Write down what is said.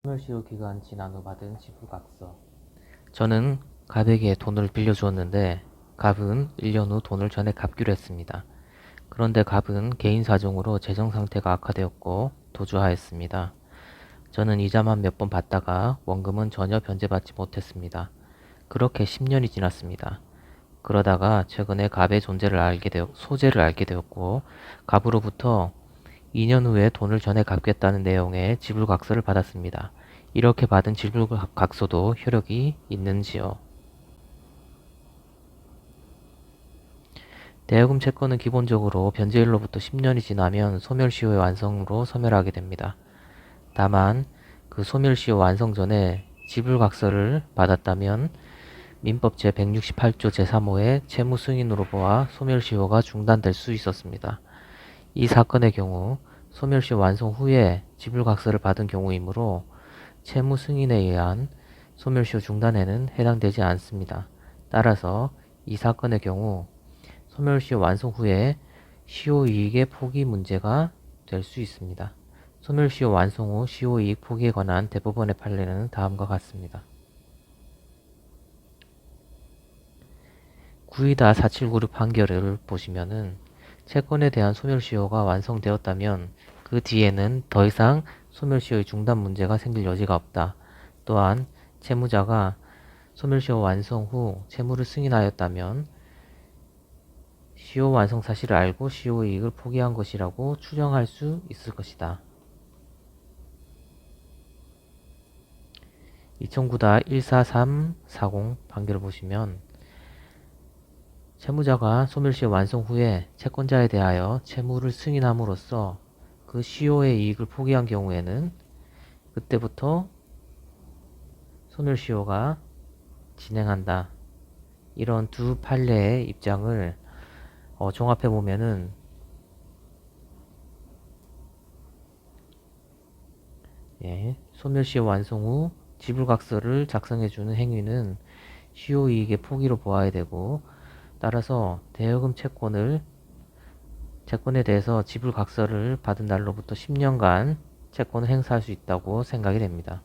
소멸시효 기간 지난 후 받은 지불각서. 저는 갑에게 돈을 빌려주었는데 갑은 1년 후 돈을 전액 갚기로 했습니다. 그런데 갑은 개인 사정으로 재정 상태가 악화되었고 도주하였습니다. 저는 이자만 몇 번 받다가 원금은 전혀 변제받지 못했습니다. 그렇게 10년이 지났습니다. 그러다가 최근에 갑의 소재를 알게 되었고 갑으로부터 2년 후에 돈을 전액 갚겠다는 내용의 지불각서를 받았습니다. 이렇게 받은 지불각서도 효력이 있는지요? 대여금 채권은 기본적으로 변제일로부터 10년이 지나면 소멸시효의 완성으로 소멸하게 됩니다. 다만 그 소멸시효 완성 전에 지불각서를 받았다면 민법 제168조 제3호의 채무승인으로 보아 소멸시효가 중단될 수 있었습니다. 이 사건의 경우 소멸시효 완성 후에 지불각서를 받은 경우이므로 채무 승인에 의한 소멸시효 중단에는 해당되지 않습니다. 따라서 이 사건의 경우 소멸시효 완성 후에 시효이익의 포기 문제가 될 수 있습니다. 소멸시효 완성 후 시효이익 포기에 관한 대법원의 판례는 다음과 같습니다. 구이다 4796 판결을 보시면은 채권에 대한 소멸시효가 완성되었다면 그 뒤에는 더 이상 소멸시효의 중단 문제가 생길 여지가 없다. 또한 채무자가 소멸시효 완성 후 채무를 승인하였다면 시효 완성 사실을 알고 시효이익을 포기한 것이라고 추정할 수 있을 것이다. 2009-14340 판결을 보시면 채무자가 소멸시효 완성 후에 채권자에 대하여 채무를 승인함으로써 그 시효의 이익을 포기한 경우에는 그때부터 소멸시효가 진행한다. 이런 두 판례의 입장을 종합해 보면은 소멸시효 완성 후 지불각서를 작성해주는 행위는 시효이익의 포기로 보아야 되고, 따라서 대여금 채권에 대해서 지불각서를 받은 날로부터 10년간 채권을 행사할 수 있다고 생각이 됩니다.